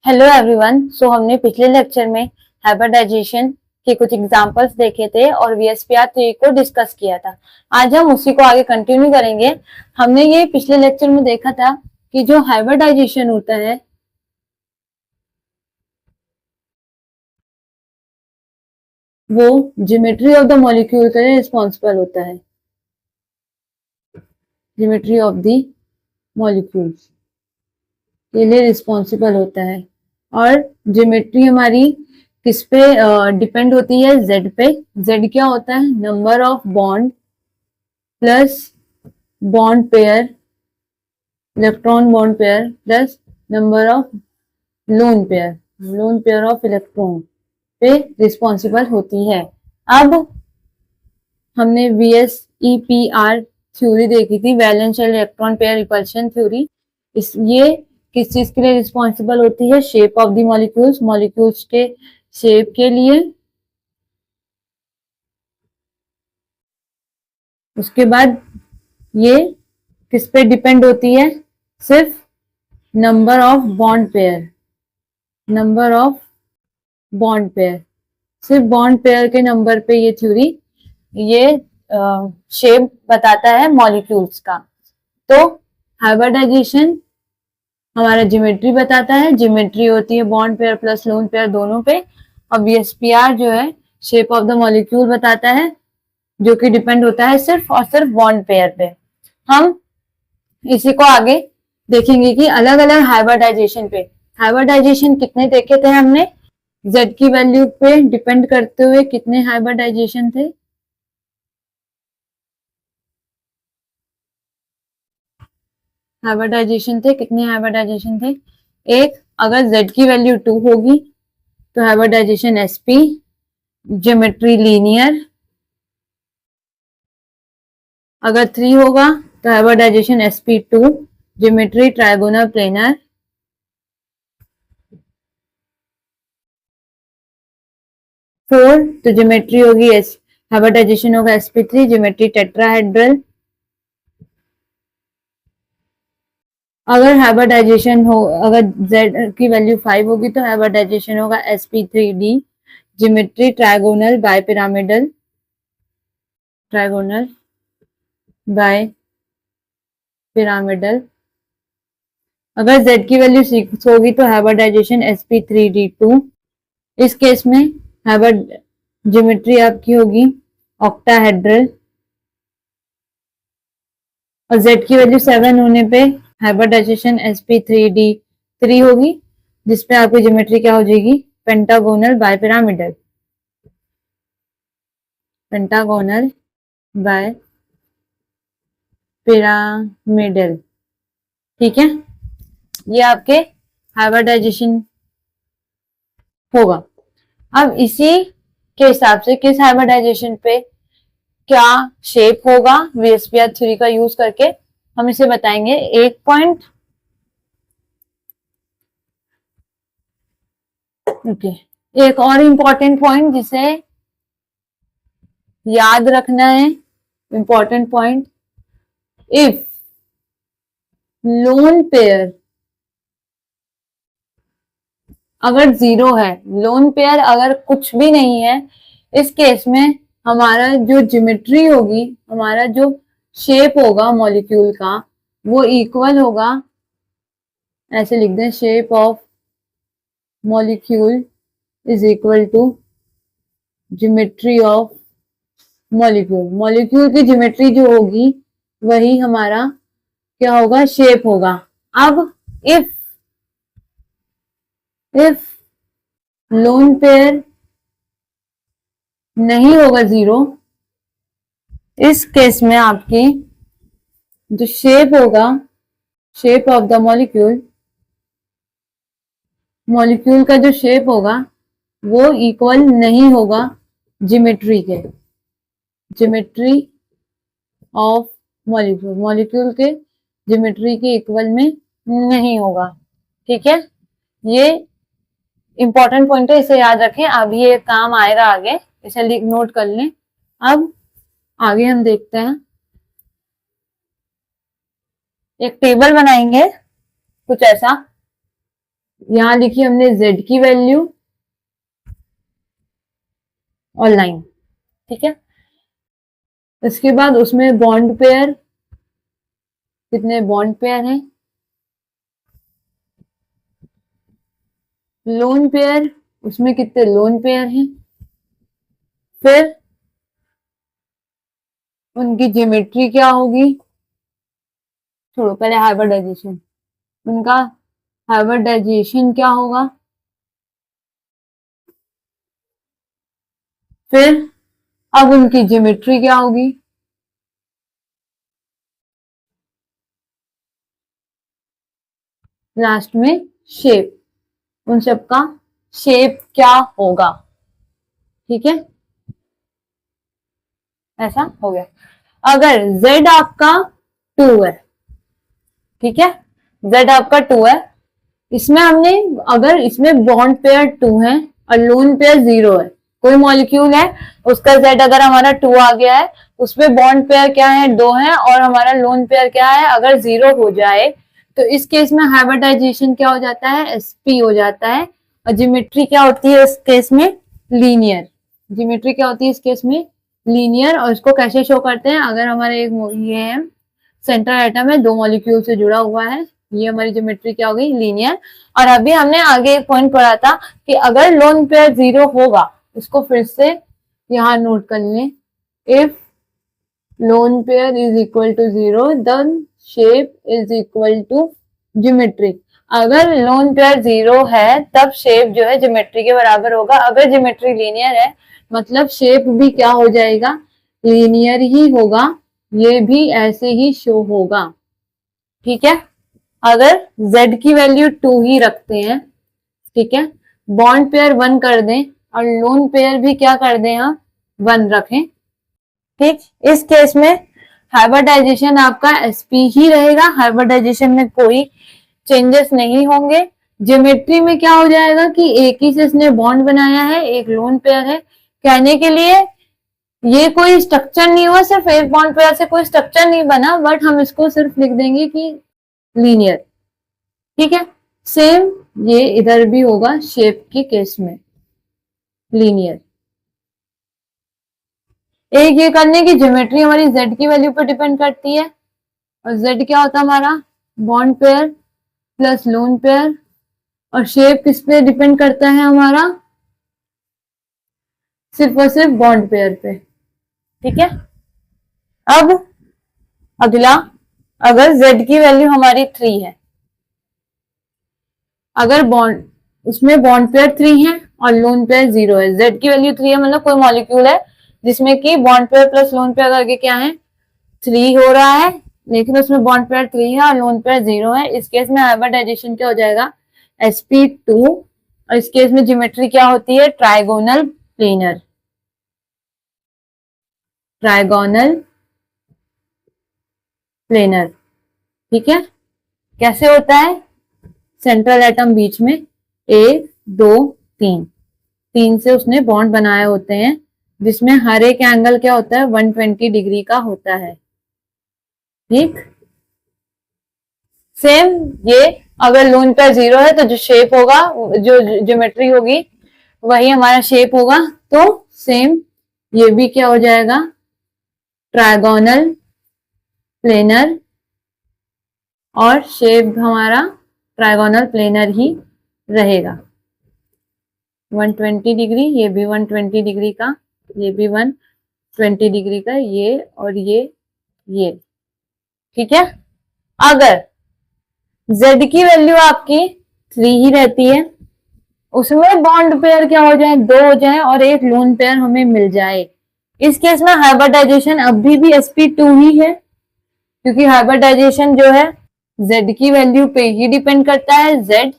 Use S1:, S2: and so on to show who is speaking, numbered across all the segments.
S1: Hello everyone. हमने पिछले lecture में हाइब्रिडाइजेशन के कुछ एग्जांपल्स देखे थे और वीएसपीआर थ्योरी को डिस्कस किया था। आज हम उसी को आगे कंटिन्यू करेंगे। हमने ये पिछले लेक्चर में देखा था कि जो हाइब्रिडाइजेशन होता है वो ज्योमेट्री ऑफ द मॉलिक्यूल के लिए रिस्पॉन्सिबल होता है। ज्योमेट्री ऑफ द मॉलिक्यूल्स के लिए रिस्पॉन्सिबल होता है और ज्योमेट्री हमारी किस पे डिपेंड होती है? जेड पे। जेड क्या होता है? Number of bond plus bond pair, electron bond pair plus number of lone pair of electron पे रिस्पॉन्सिबल होती है। अब हमने VSEPR थ्योरी देखी थी, valence electron pair repulsion theory. ये किस चीज के लिए रिस्पॉन्सिबल होती है? Shape of the molecules, molecules के शेप के लिए। उसके बाद ये किस पे डिपेंड होती है? सिर्फ number of bond pair, number of bond pair, सिर्फ बॉन्ड पेयर के नंबर पे ये थ्योरी ये शेप बताता है मॉलिक्यूल्स का। तो हाइब्रिडाइजेशन हमारा ज्योमेट्री बताता है, ज्योमेट्री होती है bond pair plus lone pair दोनों पे। और VSPR जो है शेप ऑफ द मॉलिक्यूल बताता है, जो कि डिपेंड होता है सिर्फ और सिर्फ बॉन्ड पेयर पे। हम इसी को आगे देखेंगे कि अलग अलग हाइब्रिडाइजेशन पे, हाइब्रिडाइजेशन कितने देखे थे हमने? Z की वैल्यू पे डिपेंड करते हुए कितने हाइब्रिडाइजेशन थे? कितने हाइब्रिडाइजेशन थे? एक, अगर Z की वैल्यू 2 होगी तो हाइब्रिडाइजेशन SP, ज्योमेट्री लीनियर। अगर 3 होगा तो hybridisation SP2, geometry trigonal planar. 4 तो ज्योमेट्री होगी हाइब्रिडाइजेशन होगा SP3, ज्योमेट्री टेट्राहेड्रल। अगर हाइब्रिडाइजेशन हो, अगर Z की वैल्यू 5 होगी तो हाइब्रिडाइजेशन होगा SP3D, geometry trigonal bipyramidal, trigonal by pyramidal. अगर Z की वैल्यू 6 होगी तो हाइब्रिडाइजेशन SP3D2। इस केस में ज्योमेट्री आपकी होगी ऑक्टाहेड्रल। और Z की वैल्यू 7 होने पे हाइब्रिडाइजेशन SP3D3 होगी, जिसपे आपकी ज्योमेट्री क्या हो जाएगी? Pentagonal bipyramidal, pentagonal by pyramidal. ठीक है, ये आपके हाइब्रिडाइजेशन होगा। अब इसी के हिसाब से किस हाइब्रिडाइजेशन पे क्या शेप होगा VSPR थ्योरी का यूज करके हम इसे बताएंगे। एक पॉइंट ओके, एक और इंपॉर्टेंट पॉइंट जिसे याद रखना है, important point, if lone pair अगर 0 है, लोन पेयर अगर कुछ भी नहीं है, इस केस में हमारा जो ज्योमेट्री होगी, हमारा जो शेप होगा मॉलिक्यूल का, वो इक्वल होगा, ऐसे लिख दें, shape of molecule is equal to geometry of molecule. Molecule की ज्योमेट्री जो होगी वही हमारा क्या होगा? शेप होगा। अब इफ लोन पेयर नहीं होगा 0, इस केस में आपकी जो शेप होगा, shape of the molecule, molecule का जो शेप होगा वो इक्वल नहीं होगा ज्योमेट्री के, ज्योमेट्री ऑफ मॉलिक्यूल, मॉलिक्यूल के ज्योमेट्री के इक्वल में नहीं होगा। ठीक है, ये इंपॉर्टेंट पॉइंट है, इसे याद रखें, अभी ये काम आएगा आगे, इसे नोट कर लें। अब आगे हम देखते हैं, एक टेबल बनाएंगे कुछ ऐसा, यहां लिखी हमने z की वैल्यू और लाइन, ठीक है। इसके बाद उसमें बॉन्ड पेयर, कितने बॉन्ड पेयर हैं, लोन पेयर, उसमें कितने लोन पेयर हैं, फिर उनकी ज्योमेट्री क्या होगी, छोड़ो पहले हाइब्रिडाइजेशन, उनका हाइब्रिडाइजेशन क्या होगा, फिर अब उनकी ज्योमेट्री क्या होगी, लास्ट में शेप, उन सबका शेप क्या होगा, ठीक है। ऐसा हो गया। अगर z आपका 2 है, ठीक है, z आपका 2 है, इसमें हमने, अगर इसमें बॉन्ड पेयर 2 है और लोन पेयर 0 है, कोई मॉलिक्यूल है उसका z अगर हमारा 2 आ गया है, उसमें बॉन्ड पेयर क्या है, 2 है, और हमारा लोन पेयर क्या है, अगर 0 हो जाए तो इस केस में हाइब्रिडाइजेशन क्या हो जाता है, sp हो जाता है, और ज्योमेट्री क्या होती है इस केस में, लीनियर। ज्योमेट्री क्या होती है इस केस में, लीनियर। और इसको कैसे शो करते हैं, अगर हमारे एक ये है सेंट्रल एटम है, 2 मॉलिक्यूल से जुड़ा हुआ है, ये हमारी ज्योमेट्री क्या हो गई, लीनियर। और अभी हमने आगे एक पॉइंट पढ़ा था कि अगर लोन पेयर 0 होगा, इसको फिर से यहां नोट कर लें, if lone pair is equal to 0 then shape is equal to geometry. अगर लोन पेयर 0 है तब शेप जो है ज्योमेट्री के बराबर होगा। अगर ज्योमेट्री लीनियर है मतलब शेप भी क्या हो जाएगा, लीनियर ही होगा, ये भी ऐसे ही शो होगा, ठीक है। अगर z की वैल्यू 2 ही रखते हैं, ठीक है, बॉन्ड पेयर 1 कर दें और लोन पेयर भी क्या कर दें, हम 1 रखें, ठीक। इस केस में हाइब्रिडाइजेशन आपका sp ही रहेगा, हाइब्रिडाइजेशन में कोई चेंजेस नहीं होंगे। ज्योमेट्री में क्या हो जाएगा कि एक ही से इसने बॉन्ड बनाया है, एक लोन पेयर है, कहने के लिए ये कोई स्ट्रक्चर नहीं हुआ, सिर्फ एक बॉन्ड पेयर से कोई स्ट्रक्चर नहीं बना, बट हम इसको सिर्फ लिख देंगे कि लीनियर, ठीक है। सेम ये इधर भी होगा शेप के केस में, लीनियर। एक ये करने की ज्योमेट्री हमारी z की वैल्यू पर डिपेंड करती है, और z क्या होता है हमारा, bond pair plus lone pair, और शेप किस पे डिपेंड करता है हमारा, सिर्फ और सिर्फ बॉन्ड पेयर पे, ठीक है। अब अगला, अगर z की वैल्यू हमारी 3 है, अगर बॉन्ड, उसमें बॉन्ड पेयर 3 है और लोन पेयर 0 है, z की वैल्यू 3 है मतलब कोई मॉलिक्यूल है जिसमें कि bond pair plus lone pair करके क्या है, 3 हो रहा है, लेकिन उसमें बॉन्ड पेयर 3 है और लोन पेयर 0 है। इस केस में हाइब्रिडाइजेशन क्या हो जाएगा, sp2, और इस केस में ज्योमेट्री क्या होती है, ट्राइगोनल प्लेनर, ट्राइगोनल प्लेनर, ठीक है। कैसे होता है, सेंट्रल एटम बीच में, 1 2 3, 3 से उसने बॉन्ड बनाए होते हैं, जिसमें हर एक एंगल क्या होता है, 120 डिग्री का होता है, ठीक। सेम ये, अगर लोन पेयर 0 है तो जो शेप होगा, जो ज्योमेट्री होगी वही हमारा शेप होगा, तो सेम ये भी क्या हो जाएगा, ट्राइगोनल प्लेनर, और शेप हमारा ट्राइगोनल प्लेनर ही रहेगा, 120 डिग्री, ये भी 120 डिग्री का, ये भी 120 डिग्री का, ये और ये, ठीक है। अगर z की वैल्यू आपकी 3 ही रहती है, उसमें बॉन्ड पेयर क्या हो जाए, 2 हो जाए, और एक लोन पेयर हमें मिल जाए, इस केस में हाइब्रिडाइजेशन अभी भी sp2 ही है, क्योंकि हाइब्रिडाइजेशन जो है z की वैल्यू पे ही डिपेंड करता है, z,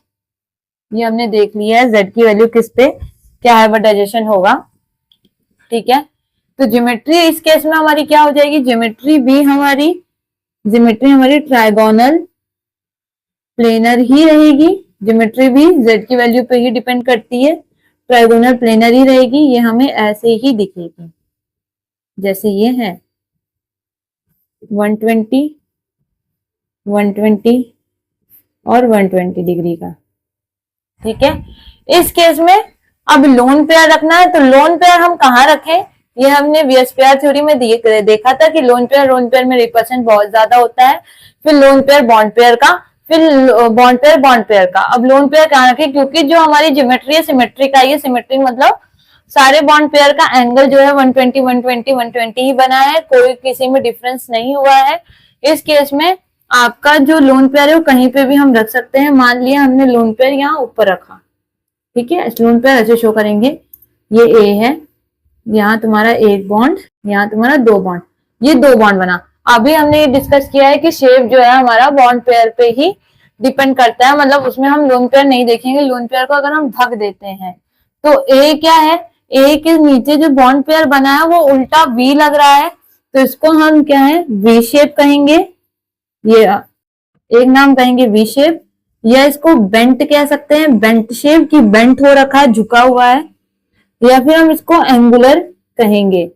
S1: ये हमने देख लिया है z की वैल्यू किस पे क्या हाइब्रिडाइजेशन होगा, ठीक है। तो ज्योमेट्री इस केस में हमारी क्या हो जाएगी, ज्योमेट्री हमारी ट्राइगोनल प्लेनर ही रहेगी, ज्योमेट्री भी z की वैल्यू पे ही डिपेंड करती है, ट्राइगोनल प्लेनर ही रहेगी, ये हमें ऐसे ही दिखेगी जैसे ये है, 120 120 और 120 डिग्री का, ठीक है। इस केस में अब लोन पेयर रखना है, तो लोन पेयर हम कहाँ रखें, ये हमने वीएस पेयर थ्योरी में देखा था कि लोन पेयर में रिपल्शन बहुत ज्यादा होता है, फिर लोन पेयर बॉन्ड पेयर का, फिर बॉन्ड पेयर का। अब लोन पेयर कहाँ रखें, क्योंकि जो हमारी ज्योमेट्री है सिमेट्रिक आई है, सिमेट्रिक मतलब सारे बॉन्ड पेयर का एंगल जो है 120 120 120 ही बना है, कोई किसी में डिफरेंस नहीं हुआ है। इस केस में आपका जो लोन पेयर है वो कहीं पे भी हम रख सकते हैं। मान लिया हमने लोन पेयर यहाँ ऊपर रखा, ठीक है, लोन पेयर ऐसे शो करेंगे, ये ए है, यहाँ तुम्हारा एक बॉन्ड, यहाँ तुम्हारा दो बॉन्ड, ये दो बॉन्ड बना। अभी हमने ये डिस्कस किया है कि शेप जो है हमारा बॉन्ड पेयर पे ही डिपेंड करता है, मतलब उसमें हम लोन पेयर नहीं देखेंगे। लोन पेयर को अगर हम ढक देते हैं तो ए क्या है, ए के नीचे जो बॉन्ड पेयर बना है वो उल्टा वी लग रहा है, तो इसको हम क्या है वी शेप कहेंगे, ये एक नाम कहेंगे वी शेप, या इसको बेंट कह सकते हैं, बेंट शेप की बेंट हो रखा है, झुका हुआ है, या फिर हम इसको एंगुलर कहेंगे,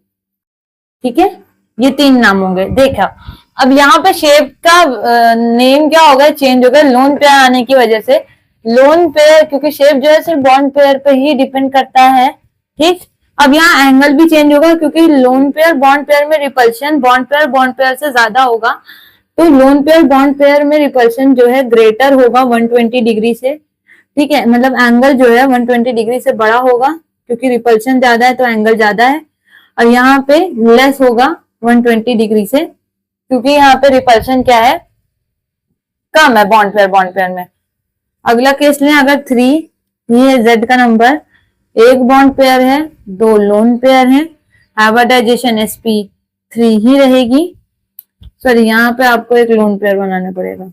S1: ठीक है। ये तीन नाम होंगे। देखा, अब यहाँ पे शेप का नेम क्या होगा, चेंज होगा लोन पेयर आने की वजह से। लोन पेयर क्योंकि शेप जो है सिर्फ बॉन्ड पेयर पे ही डिपेंड करता है, ठीक। अब यहाँ एंगल भी चेंज होगा क्योंकि लोन पेयर बॉन्ड पेयर में रिपल्शन बॉन्ड पेयर से ज्यादा होगा, तो लोन पेयर बॉन्ड पेयर में रिपल्शन जो है ग्रेटर होगा 120 डिग्री से, ठीक है, मतलब एंगल जो है 120 डिग्री से बड़ा होगा क्योंकि रिपल्शन ज्यादा है तो एंगल ज्यादा है, और यहाँ पे लेस होगा 120 डिग्री से क्योंकि यहाँ पे रिपल्शन क्या है, कम है बॉन्ड पेयर में। अगला केस लें, अगर 3 ये है जेड का नंबर, एक बॉन्ड पेयर है, दो लोन पेयर है, हाइब्रिडाइजेशन sp3 ही रहेगी। सॉरी, यहाँ पे आपको एक लोन पेयर बनाना पड़ेगा,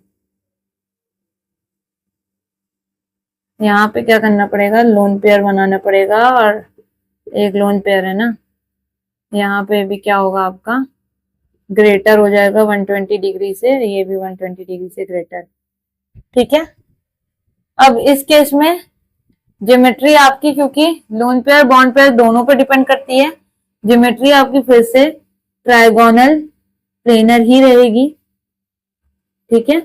S1: यहाँ पे क्या करना पड़ेगा, लोन पेयर बनाना पड़ेगा, और एक लोन पेयर है ना, यहाँ पे भी क्या होगा आपका ग्रेटर हो जाएगा 120 डिग्री से, ये भी 120 डिग्री से ग्रेटर, ठीक है। अब इस केस में ज्योमेट्री आपकी, क्योंकि लोन पेयर बॉन्ड पेयर दोनों पे डिपेंड करती है, ज्योमेट्री आपकी फिर से ट्राइगोनल प्लेनर ही रहेगी, ठीक है।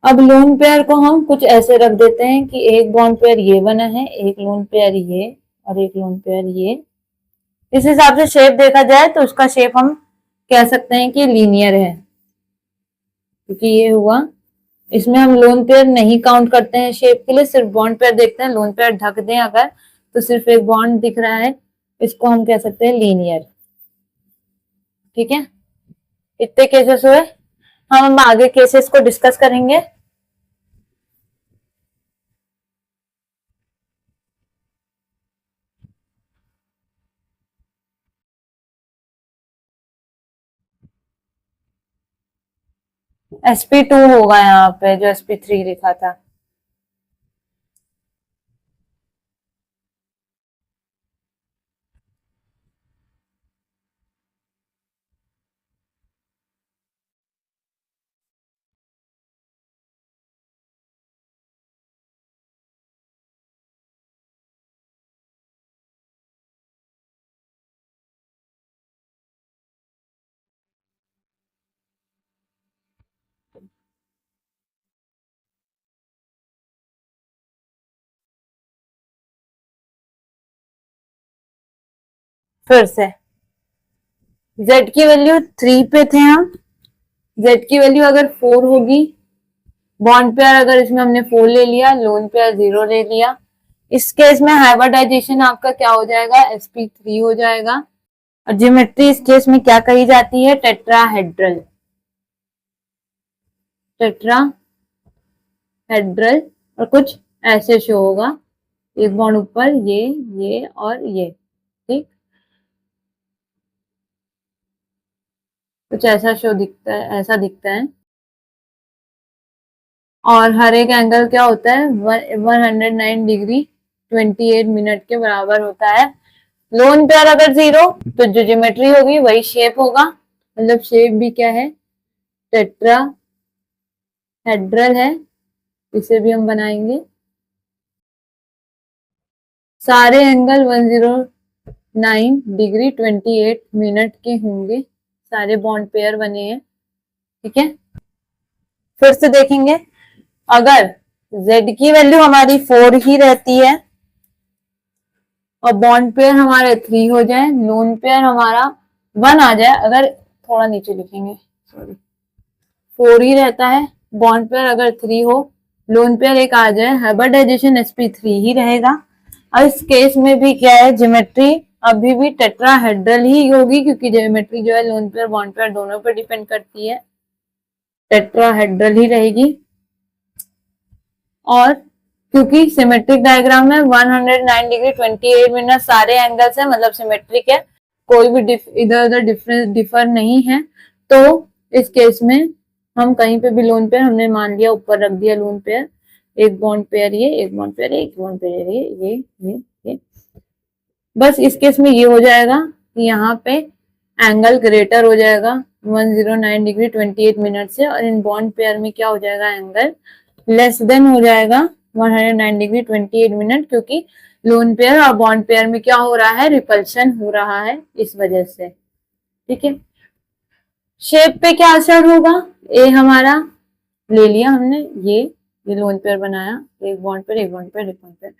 S1: अब लोन पेयर को हम कुछ ऐसे रख देते हैं कि एक बॉन्ड पेयर ये बना है, एक लोन पेयर ये, और एक लोन पेयर ये। इस हिसाब से शेप देखा जाए तो उसका शेप हम कह सकते हैं कि लीनियर है, क्योंकि ये हुआ, इसमें हम लोन पेयर नहीं काउंट करते हैं शेप के लिए, सिर्फ बॉन्ड पेयर देखते हैं। लोन पेयर ढक दें अगर तो सिर्फ एक बॉन्ड दिख रहा है, इसको हम कह सकते हैं लीनियर, ठीक है। इतने केसेस हुए, हम आगे केसेस को डिस्कस करेंगे। sp2 होगा यहाँ पे, जो sp3 लिखा था। फिर से z की वैल्यू 3 पे थे हम, z की वैल्यू अगर 4 होगी, बॉन्ड पेयर अगर इसमें हमने 4 ले लिया, लोन पेयर 0 ले लिया, इस केस में हाइब्रिडाइजेशन आपका क्या हो जाएगा, sp3 हो जाएगा। और ज्योमेट्री इस केस में क्या कही जाती है, टेट्राहेड्रल, टेट्राहेड्रल, और कुछ ऐसे शो होगा, एक बॉन्ड ऊपर, ये और ये, ठीक, कुछ ऐसा शो दिखता है, ऐसा दिखता है। और हर एक एंगल क्या होता है 109 डिग्री 28 मिनट के बराबर होता है। लोन पेयर अगर 0 तो जो ज्योमेट्री होगी वही शेप होगा, मतलब शेप भी क्या है, टेट्राहेड्रल है, इसे भी हम बनाएंगे। सारे एंगल 109 डिग्री 28 मिनट के होंगे, सारे बॉन्ड पेयर बने हैं, ठीक है। फिर से देखेंगे, अगर z की वैल्यू हमारी 4 ही रहती है और बॉन्ड पेयर हमारे 3 हो जाए, लोन पेयर हमारा 1 आ जाए, अगर थोड़ा नीचे लिखेंगे, सॉरी 4 ही रहता है, बॉन्ड पेयर अगर 3 हो, लोन पेयर एक आ जाए, हाइब्रिडाइजेशन sp3 ही रहेगा। और इस केस में भी क्या है, ज्योमेट्री अभी भी टेट्राहेड्रल ही होगी, क्योंकि ज्योमेट्री जो है लोन पेयर बॉन्ड पेयर दोनों पर डिपेंड करती है, टेट्राहेड्रल ही रहेगी। और क्योंकि सिमेट्रिक डायग्राम में 109 डिग्री 28 मिनट सारे एंगल्स है, मतलब सिमेट्रिक है, कोई भी इधर उधर डिफरेंस डिफर नहीं है, तो इस केस में हम कहीं पे भी लोन पेयर हमने मान लिया, ऊपर रख दिया लोन पेयर, एक बॉन्ड पेयर ये, एक बॉन्ड पेयर एक बॉन्ड पेयर ये, बस इस केस में ये हो जाएगा कि यहाँ पे एंगल ग्रेटर हो जाएगा 109 डिग्री 28 मिनट से, और इन बॉन्ड पेयर में क्या हो जाएगा, एंगल लेस देन हो जाएगा 109 डिग्री 28 मिनट, क्योंकि लोन पेयर और बॉन्ड पेयर में क्या हो रहा है, रिपल्शन हो रहा है, इस वजह से। ठीक है, शेप पे क्या असर होगा, ए हमारा ले लिया हमने, ये लोन पेयर बनाया, एक बॉन्ड पेयर एक बॉन्ड पेयर एक बॉन्ड पेयर।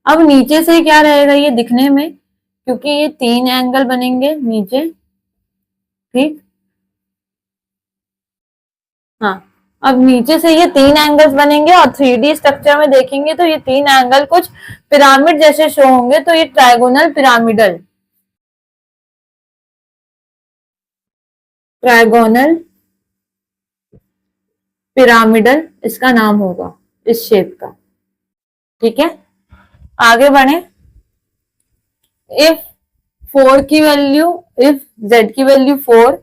S1: अब नीचे से क्या रहेगा ये दिखने में, क्योंकि ये 3 एंगल बनेंगे नीचे, ठीक, हाँ, अब नीचे से ये 3 एंगल्स बनेंगे और 3D स्ट्रक्चर में देखेंगे तो ये 3 एंगल कुछ पिरामिड जैसे शो होंगे, तो ये ट्राइगोनल पिरामिडल, ट्राइगोनल पिरामिडल इसका नाम होगा, इस शेप का। ठीक है, आगे बढ़े। इफ 4 की वैल्यू, इफ z की value 4,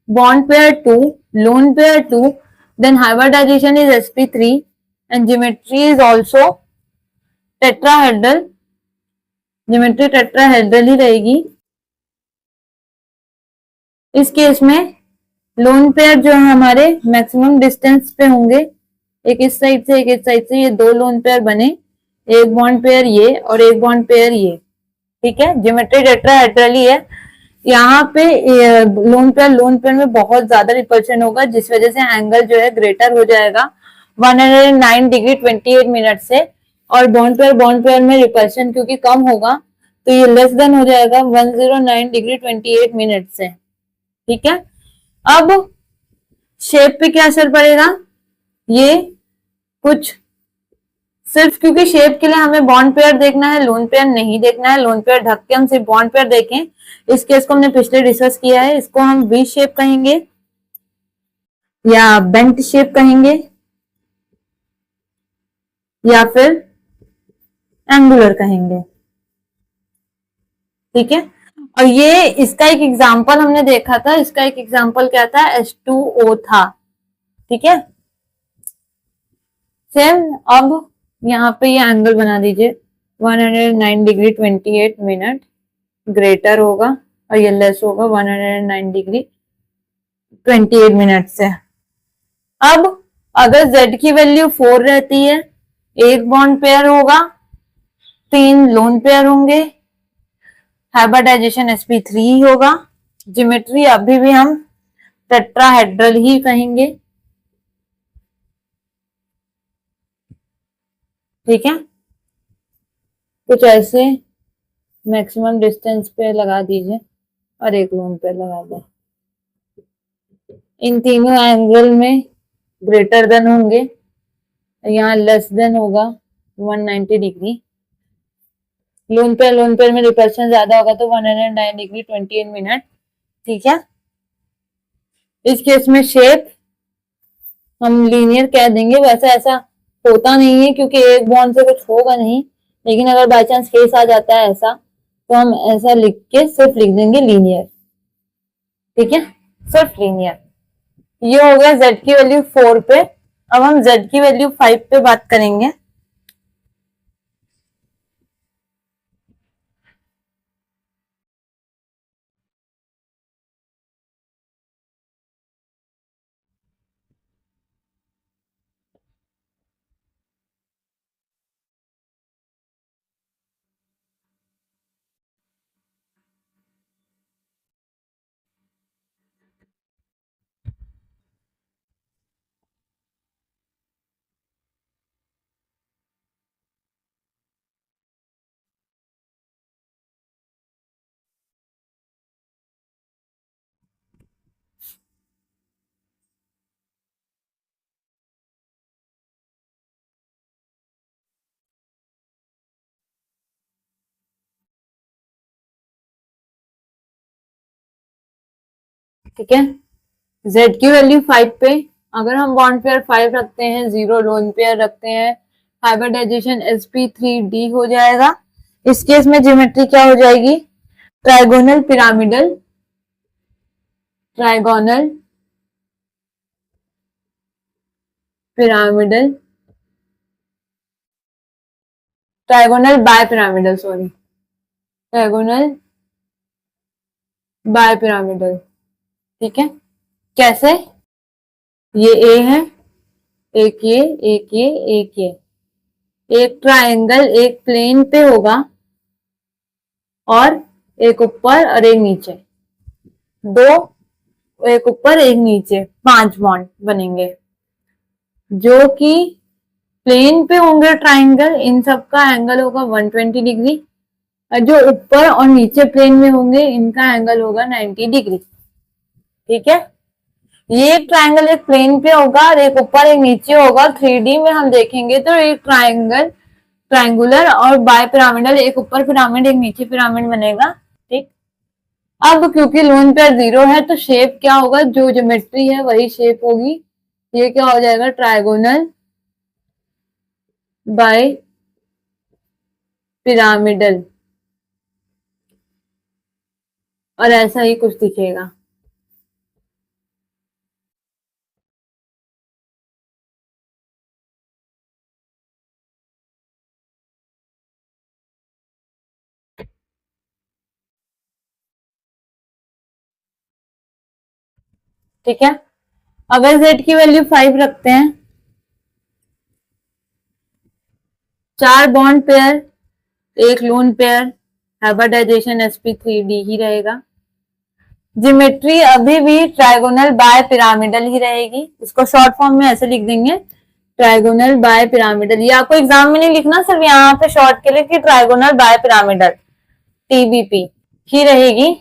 S1: bond pair 2, lone pair 2, then hybridization is sp3 and geometry is also tetrahedral, geometry tetrahedral ही रहेगी। इस केस में लोन पेयर जो है हमारे मैक्सिमम डिस्टेंस पे होंगे, एक इस साइड से एक इस साइड से, ये 2 लोन पेयर बने, एक बॉन्ड पेयर ये और एक बॉन्ड पेयर ये। ठीक है, ज्योमेट्री टेट्राहेड्रल ही है। यहाँ पे लोन पेयर में बहुत ज्यादा रिपल्शन होगा, जिस वजह से एंगल जो है ग्रेटर हो जाएगा 109 डिग्री 28 मिनट से, और बॉन्ड पेयर में रिपल्शन क्योंकि कम होगा तो ये लेस देन हो जाएगा 109 डिग्री 28 मिनट से। ठीक है, अब शेप पे क्या असर पड़ेगा, ये कुछ सिर्फ क्योंकि शेप के लिए हमें बॉन्ड पेयर देखना है, लोन पेयर नहीं देखना है, लोन पेयर ढक के हम सिर्फ बॉन्ड पेयर देखें, इस केस को हमने पिछले डिस्कस किया है, इसको हम वी शेप कहेंगे या बेंट शेप कहेंगे या फिर एंगुलर कहेंगे। ठीक है, और ये इसका एक एग्जांपल हमने देखा था, इसका एक एग्जांपल क्या था, H2O था। ठीक है, सेम अब यहाँ पे ये एंगल बना दीजिए 109 डिग्री 28 मिनट, ग्रेटर होगा और ये लेस होगा 109 डिग्री 28 मिनट से। अब अगर z की वैल्यू 4 रहती है, एक बॉन्ड पेयर होगा, 3 लोन पेयर होंगे, हाइब्रिडाइजेशन sp3 होगा, ज्योमेट्री अभी भी हम टेट्राहेड्रल ही कहेंगे। ठीक है, कुछ ऐसे मैक्सिमम डिस्टेंस पे लगा दीजिए और एक लोन पे लगा दें, इन तीनों एंगल में ग्रेटर देन होंगे, यहाँ लेस देन होगा 190 डिग्री, लोन पेयर में रिपल्शन ज्यादा होगा तो 109 डिग्री 28 मिनट। ठीक है, इस केस में शेप हम लीनियर कह देंगे, वैसे ऐसा होता नहीं है क्योंकि एक बॉन्ड से कुछ होगा नहीं, लेकिन अगर बाई चांस केस आ जाता है ऐसा तो हम ऐसा लिख के सिर्फ लिख देंगे लीनियर। ठीक है, सिर्फ लीनियर। ये हो गया z की वैल्यू 4 पे। अब हम z की वैल्यू 5 पे बात करेंगे। ठीक है। Z की वैल्यू 5 पे, अगर हम बॉन्ड पेयर 5 रखते हैं, 0 लोन पेयर रखते हैं, हाइब्रिडाइजेशन sp3d हो जाएगा। इस केस में ज्योमेट्री क्या हो जाएगी? Trigonal pyramidal, trigonal pyramidal, trigonal by pyramidal, sorry, trigonal by pyramidal. ठीक है, कैसे? ये ए है, एक ये, एक ये, एक ये, एक ट्रायंगल एक प्लेन पे होगा और एक ऊपर और एक नीचे, दो, एक ऊपर एक नीचे, 5 बॉन्ड बनेंगे जो कि प्लेन पे होंगे ट्रायंगल। इन सब का एंगल होगा 120 डिग्री, और जो ऊपर और नीचे प्लेन में होंगे इनका एंगल होगा 90 डिग्री। ठीक है, ये एक ट्रायंगल एक प्लेन पे होगा और एक ऊपर एक नीचे होगा। 3D में हम देखेंगे तो एक ट्रायंगल, ट्रायंगुलर और बाय पिरामिडल, एक ऊपर पिरामिड एक नीचे पिरामिड बनेगा। ठीक, अब क्योंकि लोन पेयर 0 है तो शेप क्या होगा? जो ज्योमेट्री है वही शेप होगी। ये क्या हो जाएगा? ट्रायगोनल बाय पिरामिडल, और ऐसा ही कुछ दिखेगा। ठीक है, अगर z की वैल्यू 5 रखते हैं, 4 बॉन्ड पेयर, एक लोन पेयर, हाइब्रिडाइजेशन sp3d ही रहेगा। ज्योमेट्री अभी भी ट्राइगोनल बाय पिरामिडल ही रहेगी। इसको शॉर्ट फॉर्म में ऐसे लिख देंगे, ट्राइगोनल बाय पिरामिडल। ये आपको एग्जाम में नहीं लिखना, सिर्फ यहाँ पे शॉर्ट के लिए कि ट्राइगोनल बाय पिरामिडल, टीबीपी ही रहेगी।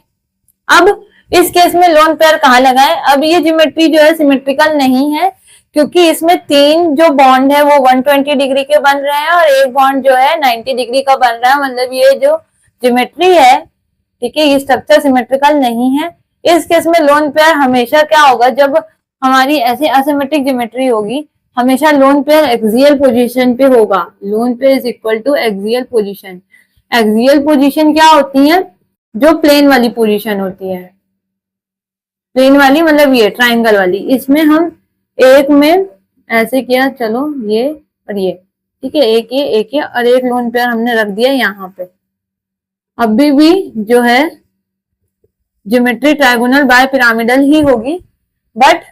S1: अब इस केस में लोन पेयर कहाँ लगाए? अब ये ज्योमेट्री जो है सिमेट्रिकल नहीं है, क्योंकि इसमें 3 जो बॉन्ड है वो 120 डिग्री के बन रहे हैं और एक बॉन्ड जो है 90 डिग्री का बन रहा है। मतलब ये जो ज्योमेट्री है, ठीक है, ये स्ट्रक्चर सिमेट्रिकल नहीं है। इस केस में लोन पेयर हमेशा क्या होगा? जब हमारी ऐसी असिमेट्रिक ज्योमेट्री होगी, हमेशा लोन पेयर एक्सियल पोजीशन पे होगा। Lone pair is equal to axial position. Axial position क्या होती है? जो प्लेन वाली पोजीशन होती है, प्लेन वाली मतलब ये ट्राइंगल वाली। इसमें हम एक में ऐसे किया, चलो ये और ये, ठीक है, एक ये और एक लोन पेयर हमने रख दिया यहाँ पे। अभी भी जो है ज्योमेट्री ट्राइगोनल बाय पिरामिडल ही होगी, बट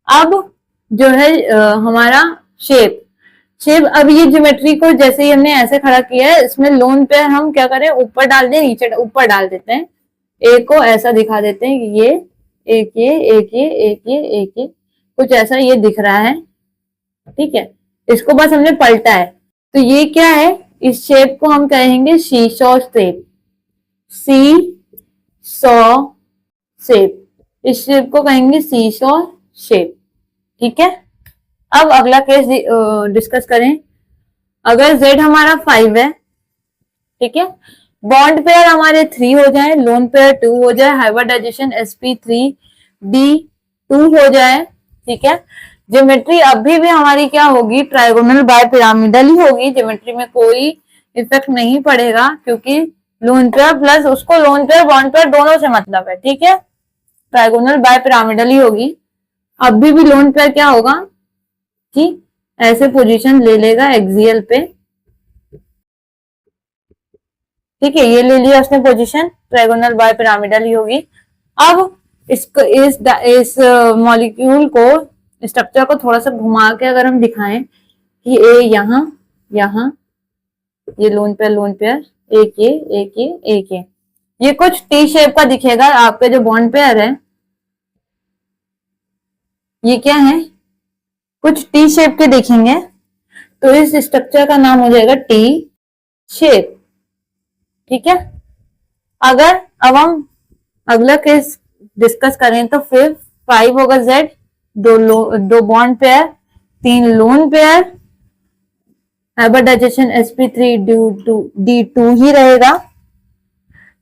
S1: अब जो है हमारा शेप, अब ये ज्योमेट्री को जैसे ही हमने ऐसे खड़ा किया है, इसमें लोन पेयर हम क्या करें? ऊपर डाल दें, नीचे ऊपर डाल देते हैं। एक को ऐसा दिखा देते हैं कि ये एक ये, एक ये, एक ये, एक ये, कुछ ऐसा ये दिख रहा है। ठीक है, इसको बस हमने पलटा है, तो ये क्या है? इस शेप को हम कहेंगे शीशॉ शेप, सी सॉ शेप। इस शेप को कहेंगे सीशॉ शेप। ठीक है, अब अगला केस डिस्कस करें। अगर z हमारा 5 है, ठीक है, बॉन्ड पेयर हमारे 3 हो जाए, लोन पेयर 2 हो जाए, हाइब्रिडाइजेशन sp3d2 हो जाए। ठीक है, ज्योमेट्री अभी भी हमारी क्या होगी? ट्राइगोनल बाय पिरामिडल ही होगी। ज्योमेट्री में कोई इफेक्ट नहीं पड़ेगा, क्योंकि लोन पेयर प्लस उसको लोन पेयर बॉन्ड पेयर दोनों से मतलब है। ठीक है, ट्राइगोनल बाय पिरामिडल ही होगी। अभी भी लोन पेयर क्या होगा कि ऐसे पोजीशन ले लेगा एक्सियल पे। ठीक है, ये ले लिया उसने पोजीशन, ट्राइगोनल बाय पिरामिडल ही होगी। अब इसको इस मॉलिक्यूल को, स्ट्रक्चर को थोड़ा सा घुमा के अगर हम दिखाएं कि ए यहाँ, यहाँ ये लोन पेयर, एक ये, एक ये, एक ये कुछ टी शेप का दिखेगा। आपके जो बॉन्ड पेयर है ये क्या है? कुछ टी शेप के देखेंगे, तो इस स्ट्रक्चर का नाम हो जाएगा टी शेप। ठीक है, अगर अब हम अगला केस डिस्कस करें तो फिर 5 होगा z, दो bond pair, 3 lone pair, hybridization sp3d2 ही रहेगा।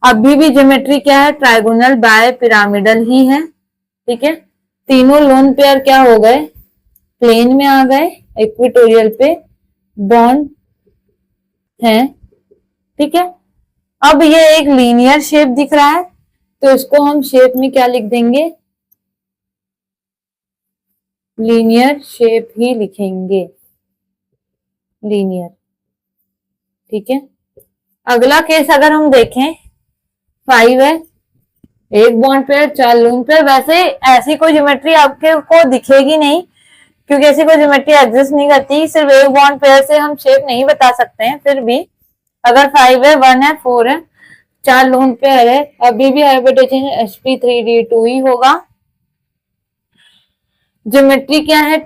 S1: अभी भी ज्योमेट्री क्या है? ट्राइगोनल बाय पिरामिडल ही है। ठीक है, तीनों लोन पेयर क्या हो गए, प्लेन में आ गए, इक्वेटोरियल पे बॉन्ड है। ठीक है, अब ये एक लीनियर शेप दिख रहा है, तो इसको हम शेप में क्या लिख देंगे, लीनियर शेप ही लिखेंगे, लीनियर। ठीक है, अगला केस अगर हम देखें, 5 है, एक बॉन्ड पेयर, 4 लोन पेयर। वैसे ऐसी कोई ज्योमेट्री आपके को दिखेगी नहीं, क्योंकि ऐसी कोई ज्योमेट्री एग्जिस्ट नहीं करती, सिर्फ एक बॉन्ड पेयर से हम शेप नहीं बता सकते हैं। फिर भी अगर 5 है, 1 है, 4 है, 4 लोन पेयर है, अभी भी हाइब्रिडाइजेशन sp3d2 ही होगा। ज्योमेट्री क्या है,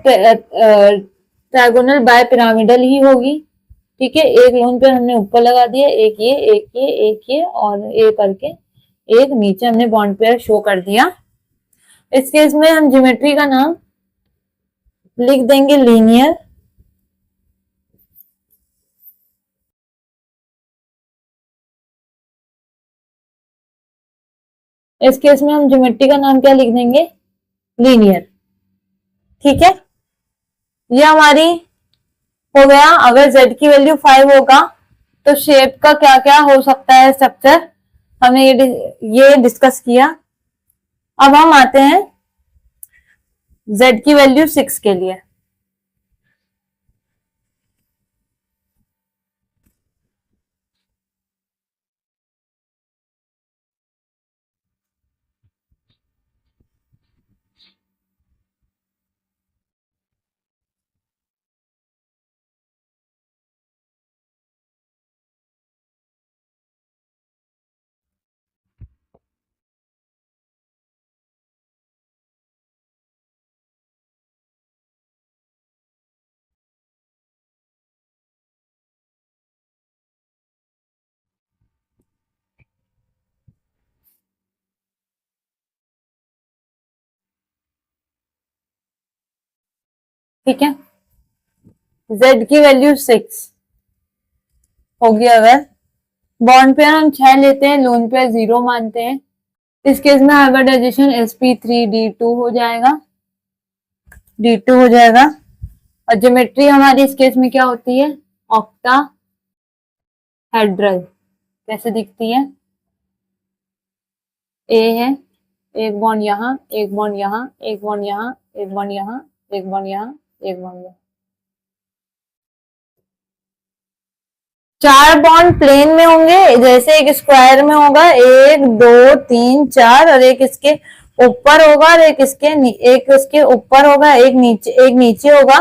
S1: ट्रायगोनल बाय पिरामिडल ही होगी। ठीक है, एक लोन पेयर हमने ऊपर लगा दिया, एक ये, एक ये, एक ये, और ये करके एक नीचे हमने बॉन्ड पेयर शो कर दिया। इस केस में हम ज्योमेट्री का नाम लिख देंगे लीनियर। इस केस में हम ज्योमेट्री का नाम क्या लिख देंगे, लीनियर। ठीक है, ये हमारी हो गया। अगर z की वैल्यू 5 होगा तो शेप का क्या क्या हो सकता है स्ट्रक्चर, हमने ये डिस्कस किया। अब हम आते हैं z की वैल्यू 6 के लिए। ठीक है, z की वैल्यू 6 होगी। अगर बॉन्ड पेयर हम 6 लेते हैं, लोन पेयर 0 मानते हैं, इस केस में हाइब्रिडाइजेशन sp3d2 हो जाएगा, d2 हो जाएगा। और ज्योमेट्री हमारी इस केस में क्या होती है, ऑक्टा हेड्रल। कैसे दिखती है, ए है, एक बॉन्ड यहाँ, एक बॉन्ड यहाँ, एक बॉन्ड यहाँ, एक बॉन्ड यहाँ, एक बॉन्ड यहाँ, एक बॉन्ड यहाँ। 4 बॉन्ड प्लेन में होंगे, जैसे एक स्क्वायर में होगा, 1 2 3 4, और एक इसके ऊपर होगा, और एक इसके ऊपर होगा, एक नीचे होगा,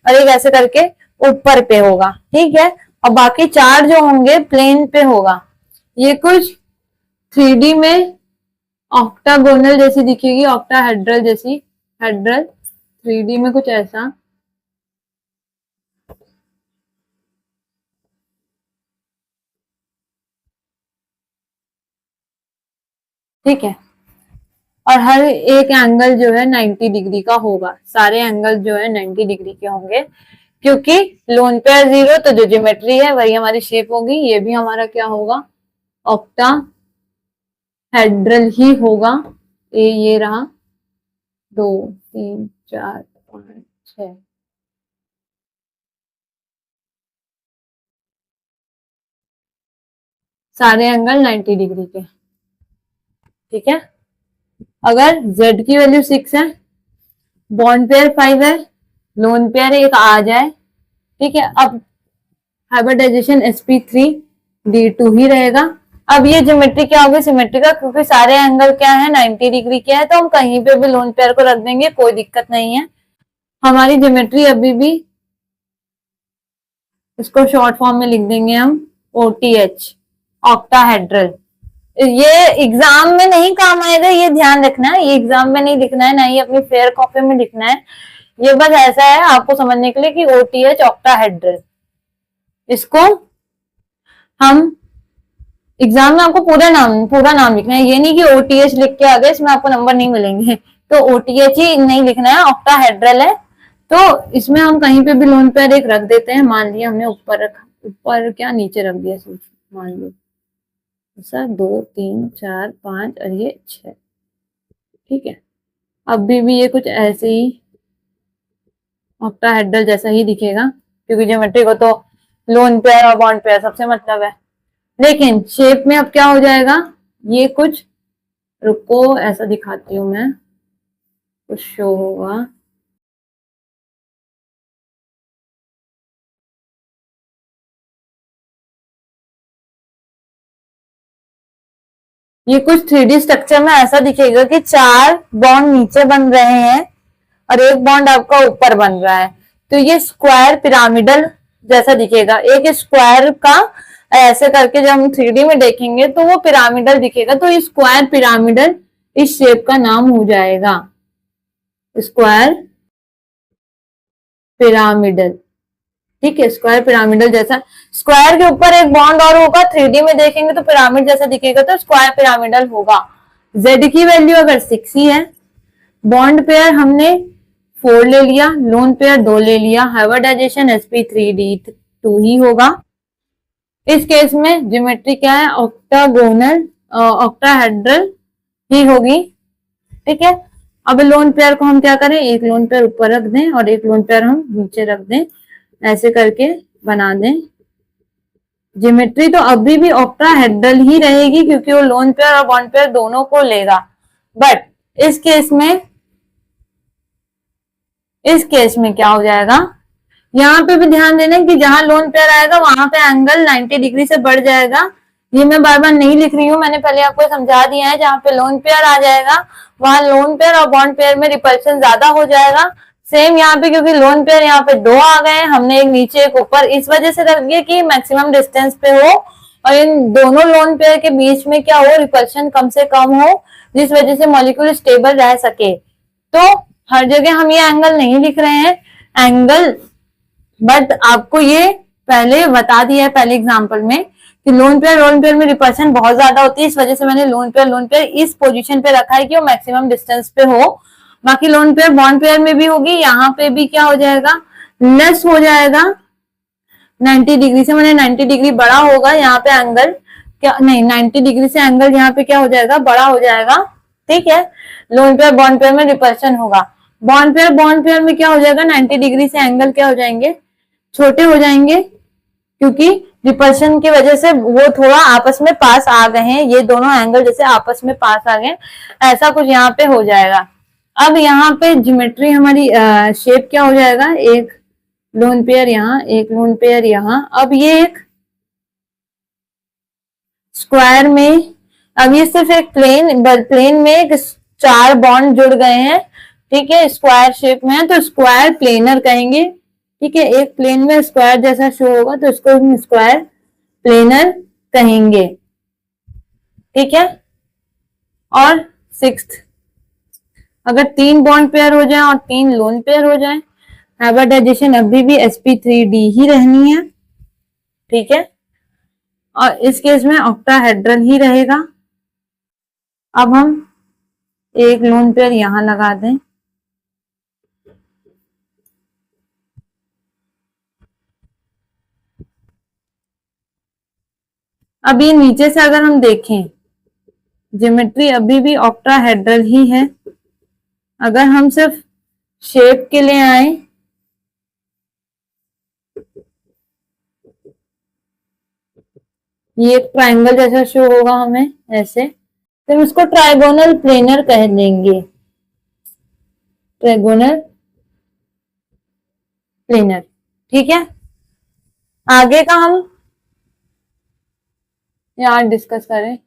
S1: और एक ऐसे करके ऊपर पे होगा। ठीक है, और बाकी 4 जो होंगे प्लेन पे होगा। ये कुछ 3D में ऑक्टागोनल जैसी दिखेगी, ऑक्टाहेड्रल जैसी, हेड्रल 3D में कुछ ऐसा। ठीक है, और हर एक एंगल जो है 90 डिग्री का होगा, सारे एंगल जो है 90 डिग्री के होंगे, क्योंकि लोन पेयर 0, तो जो ज्योमेट्री है वही हमारी शेप होगी। ये भी हमारा क्या होगा, ऑक्टाहेड्रल ही होगा। ये रहा 2 3 4 5 6। सारे एंगल 90 डिग्री के। ठीक है, अगर z की वैल्यू 6 है, बॉन्ड पेयर 5 है, लोन पेयर एक आ जाए, ठीक है, अब हाइब्रिडाइजेशन sp3d2 ही रहेगा। अब ये ज्योमेट्री क्या होगी, सिमेट्री का, क्योंकि सारे एंगल क्या है 90 डिग्री के है, तो हम कहीं पे भी लोन पेयर को रख देंगे, कोई दिक्कत नहीं है। हमारी ज्योमेट्री अभी भी, इसको शॉर्ट फॉर्म में लिख देंगे हम OTH, ऑक्टाहेड्रल। ये एग्जाम में नहीं काम आएगा, ये ध्यान रखना है, ये एग्जाम में नहीं लिखना है, ना ही अपनी फेयर कॉपी में लिखना है। ये बस ऐसा है आपको समझने के लिए कि OTH ऑक्टाहेड्रल, इसको हम एग्जाम में आपको पूरा नाम लिखना है। ये नहीं कि OTH लिख के आ गए, इसमें आपको नंबर नहीं मिलेंगे, तो OTH ही नहीं लिखना है, ऑक्टाहेड्रल है। तो इसमें हम कहीं पे भी लोन पेयर एक रख देते हैं। मान लिया हमने ऊपर रखा, ऊपर क्या नीचे रख दिया, मान लो ऐसा 2 3 4 5 और ये 6। ठीक है, अभी भी ये कुछ ऐसे ही ऑक्टाहेड्रल जैसा ही दिखेगा, क्योंकि ज्योमेट्री को तो लोन पेयर और बॉन्ड पेयर सबसे मतलब है। लेकिन शेप में अब क्या हो जाएगा, ये कुछ, रुको ऐसा दिखाती हूं मैं, कुछ शो होगा। ये कुछ 3D स्ट्रक्चर में ऐसा दिखेगा कि 4 बॉन्ड नीचे बन रहे हैं और एक बॉन्ड आपका ऊपर बन रहा है, तो ये स्क्वायर पिरामिडल जैसा दिखेगा। एक स्क्वायर का ऐसे करके जब हम 3D में देखेंगे तो वो पिरामिडल दिखेगा, तो ये स्क्वायर पिरामिडल इस शेप का नाम हो जाएगा, स्क्वायर पिरामिडल। ठीक है, स्क्वायर पिरामिडल जैसा, स्क्वायर के ऊपर एक बॉन्ड और होगा, 3D में देखेंगे तो पिरामिड जैसा दिखेगा, तो स्क्वायर पिरामिडल होगा। जेड की वैल्यू अगर 6 ही है, बॉन्ड पेयर हमने 4 ले लिया, लोन पेयर 2 ले लिया, हाइब्रिडाइजेशन sp3d2 ही होगा। इस केस में ज्योमेट्री क्या है, ऑक्टागोनल ऑक्टाहेड्रल ही होगी। ठीक है, अब लोन पेयर को हम क्या करें, एक लोन पेयर ऊपर रख दें और एक लोन पेयर हम नीचे रख दें, ऐसे करके बना दें। ज्योमेट्री तो अभी भी ऑक्टाहेड्रल ही रहेगी, क्योंकि वो लोन पेयर और बॉन्ड पेयर दोनों को लेगा। बट इस केस में क्या हो जाएगा, यहाँ पे भी ध्यान देना कि जहां लोन पेयर आएगा वहां पे एंगल 90 डिग्री से बढ़ जाएगा। ये मैं बार बार नहीं लिख रही हूँ, मैंने पहले आपको समझा दिया है। जहां पे लोन पेयर आ जाएगा वहां लोन पेयर और बॉन्ड पेयर में रिपल्शन ज्यादा हो जाएगा। सेम यहाँ पे, क्योंकि लोन पेयर यहाँ पे 2 आ गए, हमने एक नीचे एक ऊपर इस वजह से रख दिया कि मैक्सिमम डिस्टेंस पे हो और इन दोनों लोन पेयर के बीच में क्या हो, रिपल्शन कम से कम हो, जिस वजह से मॉलिक्यूल स्टेबल रह सके। तो हर जगह हम ये एंगल नहीं लिख रहे हैं एंगल, बट आपको ये पहले बता दिया है पहले एग्जांपल में कि लोन पेयर में रिपल्शन बहुत ज्यादा होती है, इस वजह से मैंने लोन पेयर इस पोजीशन पे रखा है कि वो मैक्सिमम डिस्टेंस पे हो। बाकी लोन पेयर बॉन्ड पेयर में भी होगी, यहाँ पे भी क्या हो जाएगा, लेस हो जाएगा 90 डिग्री से, मैंने 90 डिग्री बड़ा होगा यहाँ पे एंगल, क्या नहीं 90 डिग्री से एंगल यहाँ पे क्या हो जाएगा, बड़ा हो जाएगा। ठीक है, लोन पेयर बॉन्ड पेयर में रिपल्शन होगा, बॉन्ड पेयर में क्या हो जाएगा, 90 डिग्री से एंगल क्या हो जाएंगे, छोटे हो जाएंगे, क्योंकि रिपल्शन की वजह से वो थोड़ा आपस में पास आ गए हैं, ये दोनों एंगल जैसे आपस में पास आ गए, ऐसा कुछ यहाँ पे हो जाएगा। अब यहाँ पे ज्योमेट्री हमारी शेप क्या हो जाएगा, एक लोन पेयर यहाँ, एक लोन पेयर यहाँ। अब ये एक स्क्वायर में, अब ये सिर्फ एक प्लेन में एक 4 बॉन्ड जुड़ गए हैं। ठीक है, स्क्वायर शेप में है तो स्क्वायर प्लेनर कहेंगे। ठीक है, एक प्लेन में स्क्वायर जैसा शो होगा तो इसको हम स्क्वायर प्लेनर कहेंगे। ठीक है, और 6th, अगर 3 बॉन्ड पेयर हो जाए और 3 लोन पेयर हो जाए, हाइब्रिडाइजेशन अभी भी sp3d ही रहनी है। ठीक है, और इस केस में ऑक्टाहेड्रल ही रहेगा। अब हम एक लोन पेयर यहां लगा दें, अब ये नीचे से अगर हम देखें, ज्योमेट्री अभी भी ऑक्टाहेड्रल ही है। अगर हम सिर्फ शेप के लिए आए, ये एक ट्रायंगल जैसा शो होगा हमें ऐसे, तो हम इसको ट्राइगोनल प्लेनर कह देंगे, ट्राइगोनल प्लेनर। ठीक है, आगे का हम यहाँ डिस्कस करें।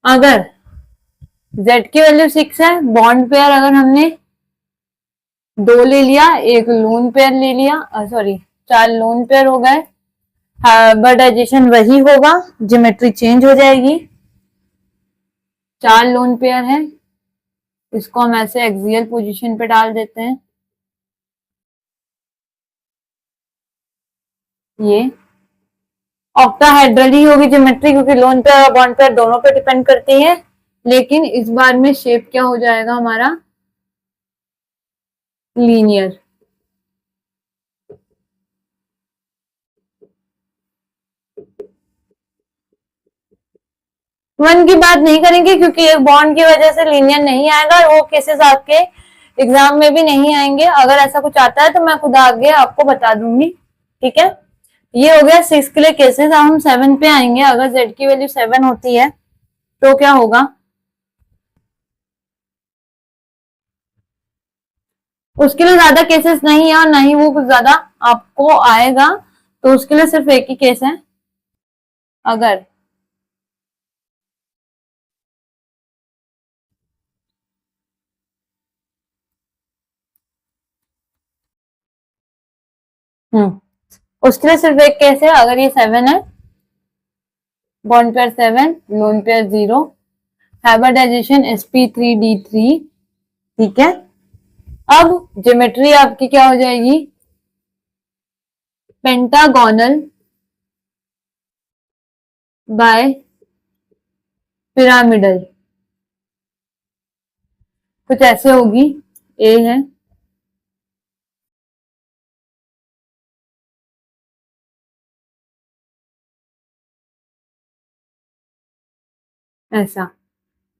S1: अगर z की वैल्यू 6 है, बॉन्ड पेयर अगर हमने 2 ले लिया, एक लोन पेयर ले लिया, सॉरी 4 लोन पेयर हो गए, हाइब्रिडाइजेशन वही होगा, ज्योमेट्री चेंज हो जाएगी। 4 लोन पेयर है, इसको हम ऐसे एक्सियल पोजीशन पे डाल देते हैं, ये ऑक्टाहेड्रल ही होगी ज्योमेट्री, क्योंकि लोन पेयर और बॉन्ड पेयर दोनों पे डिपेंड करती है। लेकिन इस बार में शेप क्या हो जाएगा हमारा, लीनियर। वन की बात नहीं करेंगे क्योंकि एक बॉन्ड की वजह से लीनियर नहीं आएगा, वो केसेस आपके एग्जाम में भी नहीं आएंगे। अगर ऐसा कुछ आता है तो मैं खुद आगे आपको बता दूंगी, ठीक है। ये हो गया 6 के लिए केसेस। अब हम 7 पे आएंगे। अगर z की वैल्यू 7 होती है तो क्या होगा, उसके लिए ज्यादा केसेस नहीं है और ना ही वो कुछ ज्यादा आपको आएगा, तो उसके लिए सिर्फ एक ही केस है। अगर उसके लिए सिर्फ एक केस है, अगर ये 7 है, bond pair 7, lone pair 0, hybridization sp3d3, ठीक है। अब ज्योमेट्री आपकी क्या हो जाएगी, पेंटागोनल बाय पिरामिडल, कुछ ऐसे होगी। ए है, ऐसा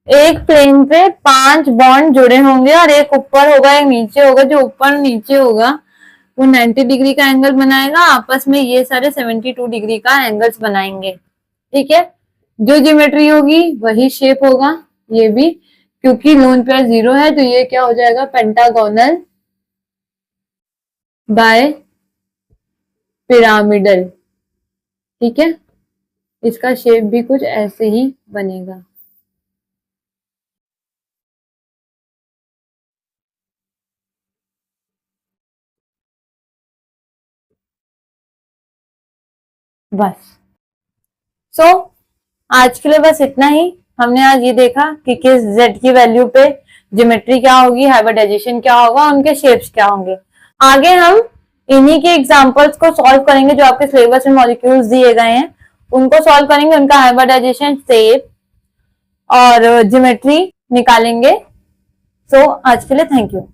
S1: एक प्लेन पे 5 बॉन्ड जुड़े होंगे और एक ऊपर होगा एक नीचे होगा। जो ऊपर नीचे होगा वो 90 डिग्री का एंगल बनाएगा, आपस में ये सारे 72 डिग्री का एंगल्स बनाएंगे, ठीक है। जो ज्योमेट्री होगी वही शेप होगा, ये भी, क्योंकि लोन पेयर 0 है तो ये क्या हो जाएगा, पेंटागोनल बाय पिरामिडल, ठीक है। इसका शेप भी कुछ ऐसे ही बनेगा। बस आज के लिए बस इतना ही। हमने आज ये देखा कि किस z की वैल्यू पे ज्योमेट्री क्या होगी, हाइब्रिडाइजेशन क्या होगा, उनके शेप्स क्या होंगे। आगे हम इन्हीं के एग्जांपल्स को सॉल्व करेंगे, जो आपके सिलेबस में मॉलिक्यूल्स दिए गए हैं उनको सॉल्व करेंगे, उनका हाइब्रिडाइजेशन, शेप और ज्योमेट्री निकालेंगे। आज के लिए थैंक यू।